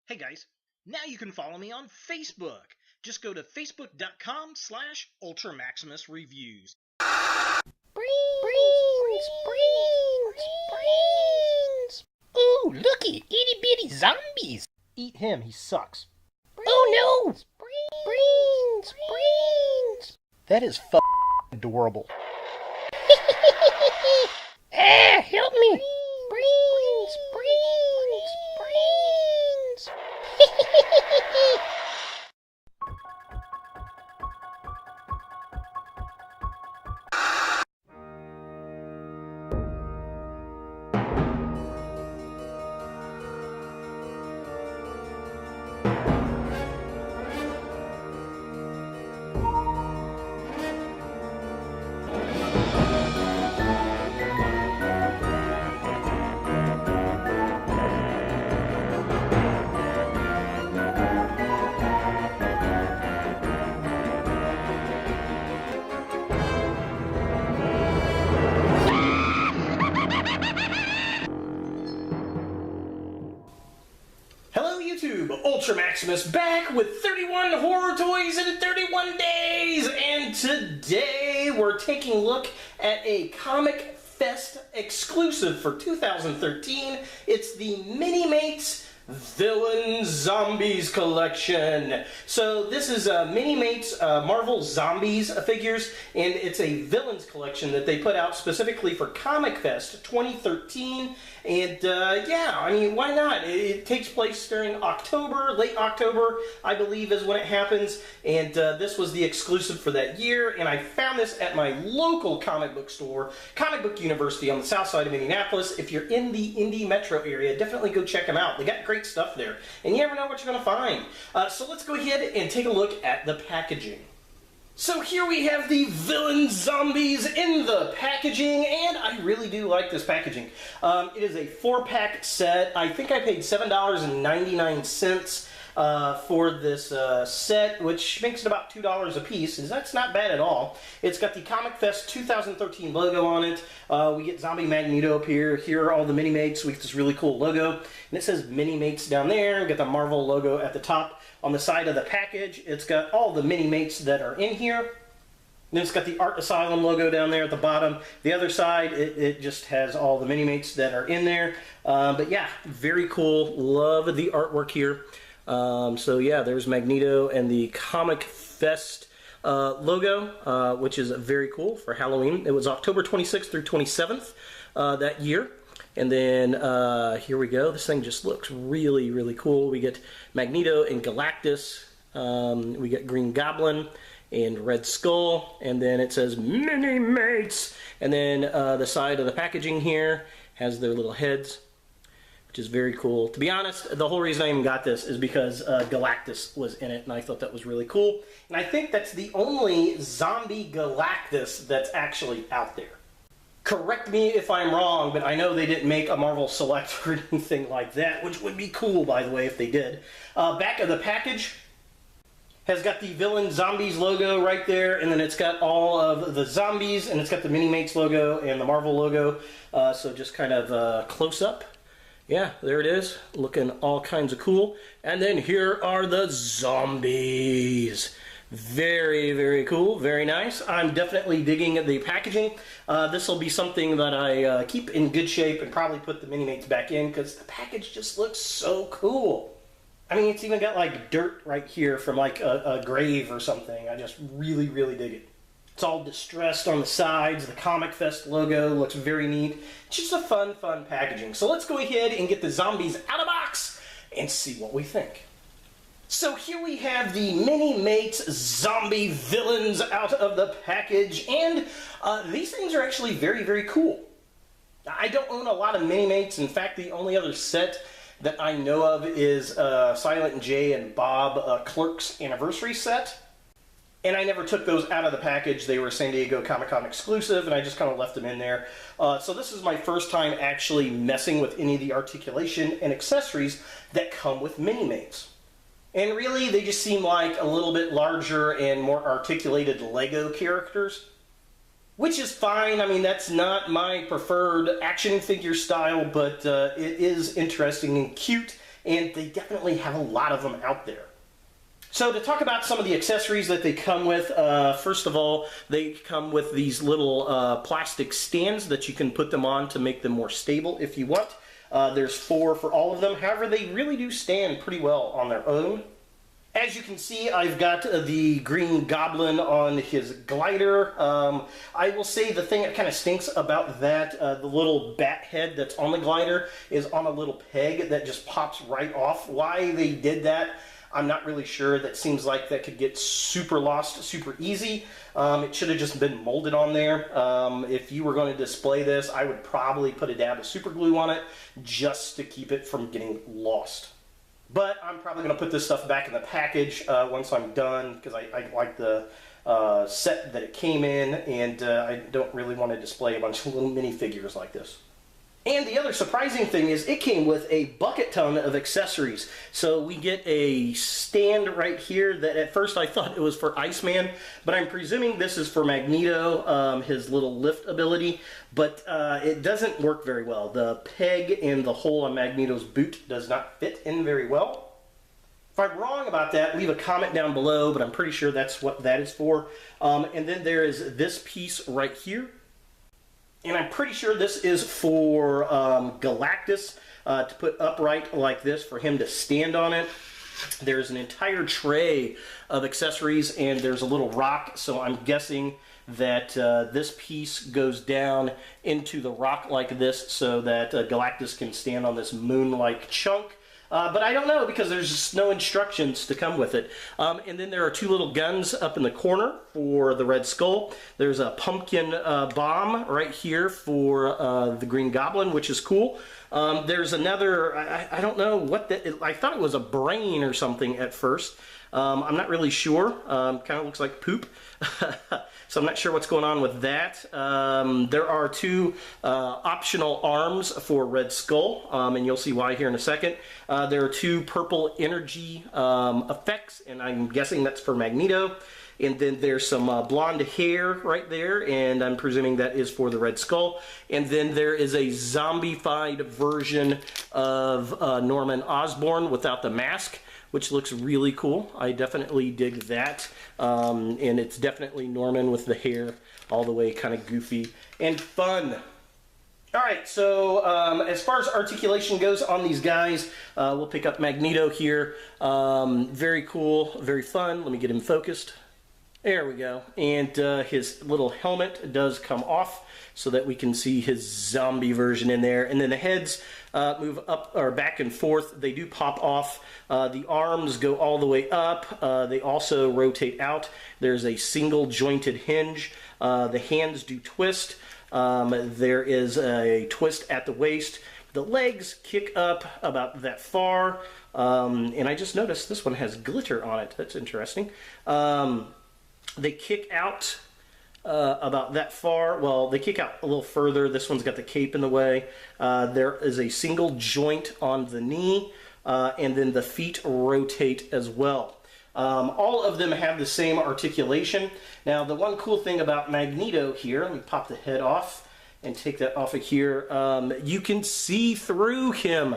Hey guys, now you can follow me on Facebook. Just go to facebook.com/UltraMaximusReviews. Brains! Ooh, looky, itty bitty zombies! Eat him, he sucks. Oh no! Brains! That is adorable. Ah, help me! Brains! Hello YouTube, Ultra Maximus back with 31 horror toys in 31 days, and today we're taking a look at a Comic Fest exclusive for 2013. It's the Minimates Villains Zombies collection. So this is Minimates Marvel Zombies figures, and it's a villains collection that they put out specifically for Comic Fest 2013. And yeah, I mean, why not? It takes place during October, late October, I believe is when it happens. And this was the exclusive for that year. And I found this at my local comic book store, Comic Book University on the south side of Indianapolis. If you're in the Indy metro area, definitely go check them out. They got great stuff there. And you never know what you're going to find. So let's go ahead and take a look at the packaging. So here we have the Villain Zombies in the packaging, and I really do like this packaging. It is a 4-pack set. I think I paid $7.99 for this set, which makes it about $2 a piece. That's not bad at all. It's got the Comic Fest 2013 logo on it. We get Zombie Magneto up here. Here are all the Minimates with this really cool logo. And it says Minimates down there. We got the Marvel logo at the top. On the side of the package, it's got all the Minimates that are in here. Then it's got the Art Asylum logo down there at the bottom. The other side, it just has all the Minimates that are in there. But yeah, very cool. Love the artwork here. So yeah, there's Magneto and the Comic Fest logo, which is very cool for Halloween. It was October 26th through 27th that year. And then here we go. This thing just looks really, really cool. We get Magneto and Galactus. We get Green Goblin and Red Skull. And then it says Minimates. And then the side of the packaging here has their little heads, which is very cool. To be honest, the whole reason I even got this is because Galactus was in it, and I thought that was really cool. And I think that's the only zombie Galactus that's actually out there. Correct me if I'm wrong, but I know they didn't make a Marvel Select or anything like that, which would be cool, by the way, if they did. Back of the package has got the Villain Zombies logo right there, and then it's got all of the zombies, and it's got the Minimates logo and the Marvel logo. So just kind of close up. Yeah, there it is, looking all kinds of cool. And then here are the zombies. Very, very cool, very nice. I'm definitely digging the packaging. This will be something that I keep in good shape and probably put the Minimates back in because the package just looks so cool. I mean, it's even got like dirt right here from like a grave or something. I just really, really dig it. It's all distressed on the sides. The Comic Fest logo looks very neat. It's just a fun, fun packaging. So let's go ahead and get the zombies out of the box and see what we think. So here we have the Minimates Zombie Villains out of the package, and these things are actually very, very cool. I don't own a lot of Minimates. In fact, the only other set that I know of is Silent J and Bob Clerk's Anniversary set. And I never took those out of the package. They were San Diego Comic-Con exclusive, and I just kind of left them in there. So this is my first time actually messing with any of the articulation and accessories that come with Minimates. And really, they just seem like a little bit larger and more articulated Lego characters. Which is fine. I mean, that's not my preferred action figure style, but it is interesting and cute. and they definitely have a lot of them out there. So to talk about some of the accessories that they come with, first of all, they come with these little plastic stands that you can put them on to make them more stable if you want. There's 4 for all of them. However, they really do stand pretty well on their own. As you can see, I've got the Green Goblin on his glider. I will say the thing that kind of stinks about that, the little bat head that's on the glider is on a little peg that just pops right off. Why they did that, I'm not really sure. That seems like that could get super lost super easy. It should have just been molded on there. If you were going to display this, I would probably put a dab of super glue on it just to keep it from getting lost. But I'm probably going to put this stuff back in the package once I'm done, because I like the set that it came in, and I don't really want to display a bunch of little minifigures like this. And the other surprising thing is it came with a bucket ton of accessories. So we get a stand right here that at first I thought it was for Iceman, but I'm presuming this is for Magneto, his little lift ability, but it doesn't work very well. The peg and the hole on Magneto's boot does not fit in very well. If I'm wrong about that, leave a comment down below, but I'm pretty sure that's what that is for. And then there is this piece right here. And I'm pretty sure this is for Galactus to put upright like this for him to stand on it. There's an entire tray of accessories, and there's a little rock, so I'm guessing that this piece goes down into the rock like this so that Galactus can stand on this moon-like chunk. But I don't know, because there's just no instructions to come with it. And then there are 2 little guns up in the corner for the Red Skull. There's a pumpkin bomb right here for the Green Goblin, which is cool. There's another, I don't know what that, I thought it was a brain or something at first. I'm not really sure. Kind of looks like poop. So I'm not sure what's going on with that. There are 2 optional arms for Red Skull, and you'll see why here in a second. There are 2 purple energy effects, and I'm guessing that's for Magneto. And then there's some blonde hair right there, and I'm presuming that is for the Red Skull. And then there is a zombified version of Norman Osborn without the mask, which looks really cool. I definitely dig that. And it's definitely Norman with the hair all the way kind of goofy and fun. Alright, so as far as articulation goes on these guys, we'll pick up Magneto here. Very cool, very fun. Let me get him focused. There we go. And his little helmet does come off so that we can see his zombie version in there. And then the heads move up or back and forth. They do pop off. The arms go all the way up. They also rotate out. There's a single jointed hinge. The hands do twist. There is a twist at the waist. The legs kick up about that far. And I just noticed this one has glitter on it. That's interesting. They kick out about that far. Well, they kick out a little further. This one's got the cape in the way. There is a single joint on the knee, and then the feet rotate as well. All of them have the same articulation. Now, the one cool thing about Magneto here, let me pop the head off and take that off of here. You can see through him.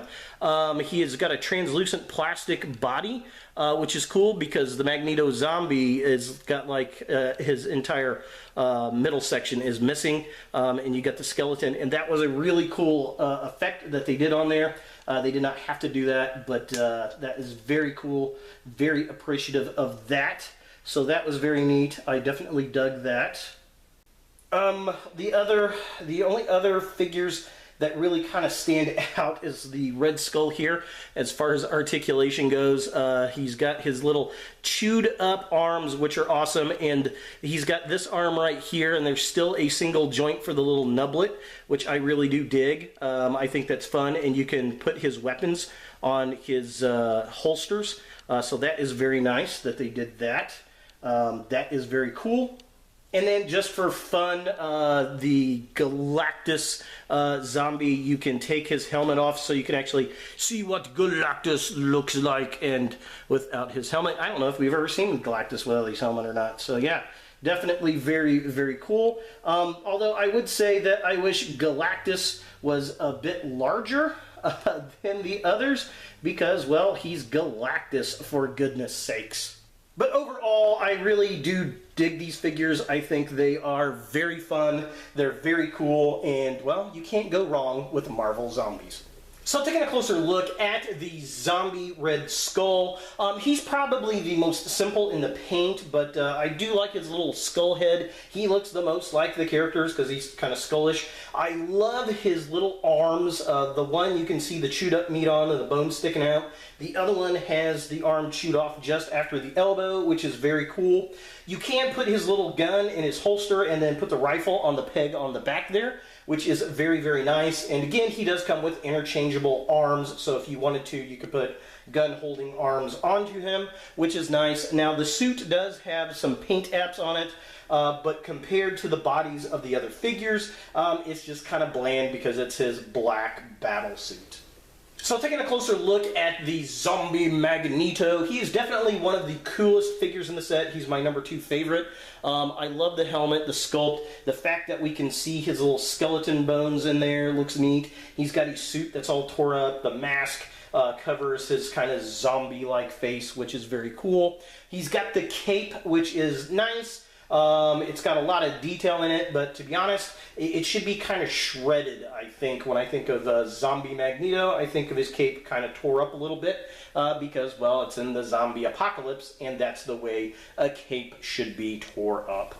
He has got a translucent plastic body, which is cool because the Magneto zombie is got like his entire middle section is missing, and you got the skeleton, and that was a really cool effect that they did on there. They did not have to do that, but that is very cool, very appreciative of that. So that was very neat. I definitely dug that. The only other figures that really kind of stand out is the Red Skull here. As far as articulation goes, he's got his little chewed up arms, which are awesome, and he's got this arm right here, and there's still a single joint for the little nublet, which I really do dig. I think that's fun, and you can put his weapons on his holsters, so that is very nice that they did that. That is very cool. And then just for fun, the Galactus zombie, you can take his helmet off so you can actually see what Galactus looks like and without his helmet. I don't know if we've ever seen Galactus without his helmet or not. So yeah, definitely very, very cool. Although I would say that I wish Galactus was a bit larger. than the others because, well, he's Galactus, for goodness sakes. But overall, I really do dig these figures. I think they are very fun, they're very cool, and, well, you can't go wrong with Marvel Zombies. So taking a closer look at the Zombie Red Skull, he's probably the most simple in the paint, but I do like his little skull head. He looks the most like the characters because he's kind of skullish. I love his little arms. The one you can see the chewed up meat on and the bones sticking out. The other one has the arm chewed off just after the elbow, which is very cool. You can put his little gun in his holster and then put the rifle on the peg on the back there, which is very, very nice. And again, he does come with interchangeable arms, so if you wanted to, you could put gun-holding arms onto him, which is nice. Now, the suit does have some paint apps on it, but compared to the bodies of the other figures, it's just kind of bland because it's his black battle suit. So taking a closer look at the Zombie Magneto, he is definitely one of the coolest figures in the set. He's my number 2 favorite. I love the helmet, the sculpt, the fact that we can see his little skeleton bones in there looks neat. He's got his suit that's all tore up. The mask covers his kind of zombie-like face, which is very cool. He's got the cape, which is nice. It's got a lot of detail in it, but to be honest, it should be kind of shredded, I think. When I think of Zombie Magneto, I think of his cape kind of tore up a little bit because, well, it's in the zombie apocalypse, and that's the way a cape should be tore up.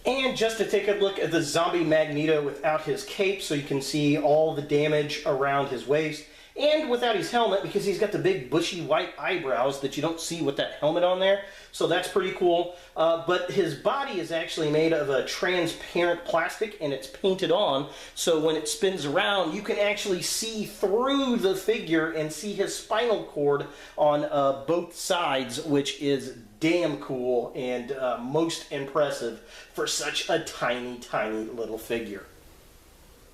And just to take a look at the Zombie Magneto without his cape, so you can see all the damage around his waist, and without his helmet, because he's got the big bushy white eyebrows that you don't see with that helmet on there, so that's pretty cool. But his body is actually made of a transparent plastic, and it's painted on, so when it spins around, you can actually see through the figure and see his spinal cord on both sides, which is damn cool and most impressive for such a tiny, tiny little figure.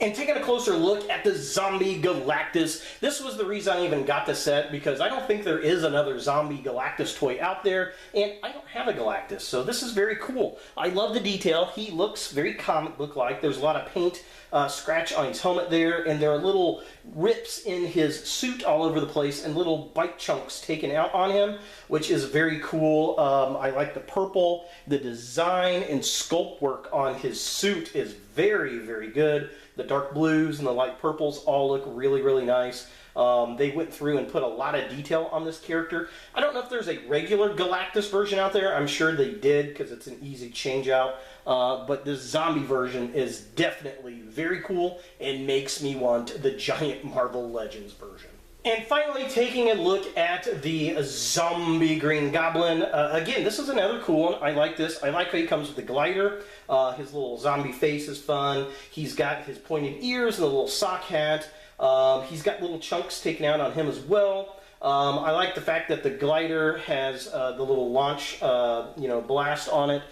And taking a closer look at the Zombie Galactus, this was the reason I even got the set, because I don't think there is another Zombie Galactus toy out there, and I don't have a Galactus, so this is very cool. I love the detail. He looks very comic book-like. There's a lot of paint scratch on his helmet there, and there are little rips in his suit all over the place and little bite chunks taken out on him, which is very cool. I like the purple. The design and sculpt work on his suit is very, very good. The dark blues and the light purples all look really, really nice. They went through and put a lot of detail on this character. I don't know if there's a regular Galactus version out there. I'm sure they did because it's an easy change out. But this zombie version is definitely very cool and makes me want the giant Marvel Legends version. And finally, taking a look at the Zombie Green Goblin. Again, this is another cool one. I like this. I like how he comes with the glider. His little zombie face is fun. He's got his pointed ears and a little sock hat. He's got little chunks taken out on him as well. I like the fact that the glider has the little launch blast on it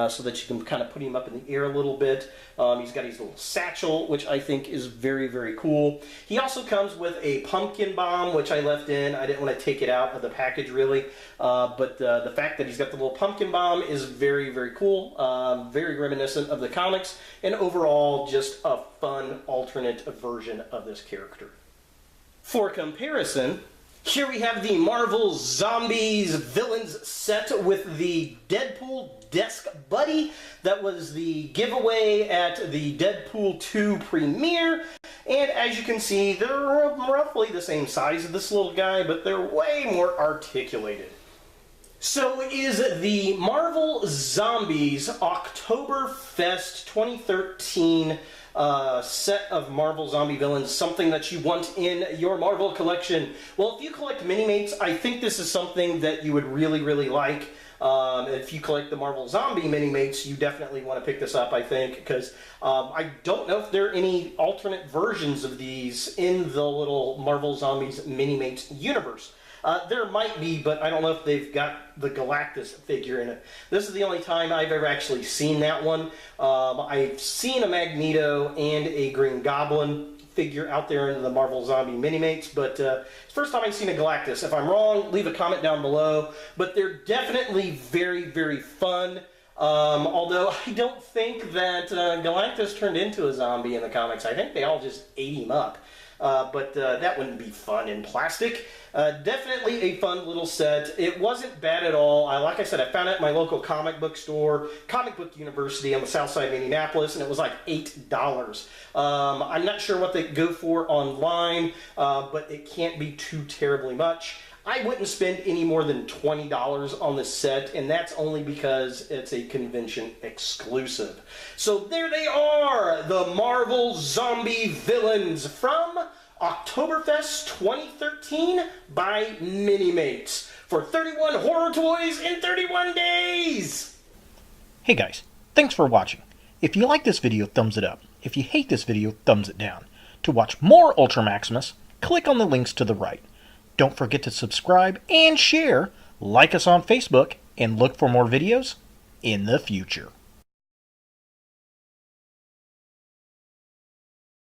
so that you can kind of put him up in the air a little bit. He's got his little satchel, which I think is very, very cool. He also comes with a pumpkin bomb, which I left in. I didn't want to take it out of the package, really. But the fact that he's got the little pumpkin bomb is very, very cool. Very reminiscent of the comics. And overall, just a fun alternate version of this character. For comparison, here we have the Marvel Zombies Villains set with the Deadpool Desk Buddy. That was the giveaway at the Deadpool 2 premiere. And as you can see, they're roughly the same size as this little guy, but they're way more articulated. So is the Marvel Zombies Oktoberfest 2013 set of Marvel Zombie Villains something that you want in your Marvel collection? Well, if you collect Minimates, I think this is something that you would really, really like. If you collect the Marvel Zombie Minimates, you definitely want to pick this up, I think, because I don't know if there are any alternate versions of these in the little Marvel Zombies Minimates universe. There might be, but I don't know if they've got the Galactus figure in it. This is the only time I've ever actually seen that one. I've seen a Magneto and a Green Goblin figure out there in the Marvel Zombie Minimates, but it's the first time I've seen a Galactus. If I'm wrong, leave a comment down below. But they're definitely very, very fun. Although I don't think that Galactus turned into a zombie in the comics. I think they all just ate him up. but that wouldn't be fun in plastic. Definitely a fun little set. It wasn't bad at all. Like I said, I found it at my local comic book store, Comic Book University on the south side of Indianapolis, and it was like $8. I'm not sure what they go for online, but it can't be too terribly much. I wouldn't spend any more than $20 on this set, and that's only because it's a convention exclusive. So there they are, the Marvel Zombie Villains from Oktoberfest 2013 by Minimates for 31 horror toys in 31 days! Hey guys, thanks for watching. If you like this video, thumbs it up. If you hate this video, thumbs it down. To watch more Ultra Maximus, click on the links to the right. Don't forget to subscribe and share, like us on Facebook, and look for more videos in the future.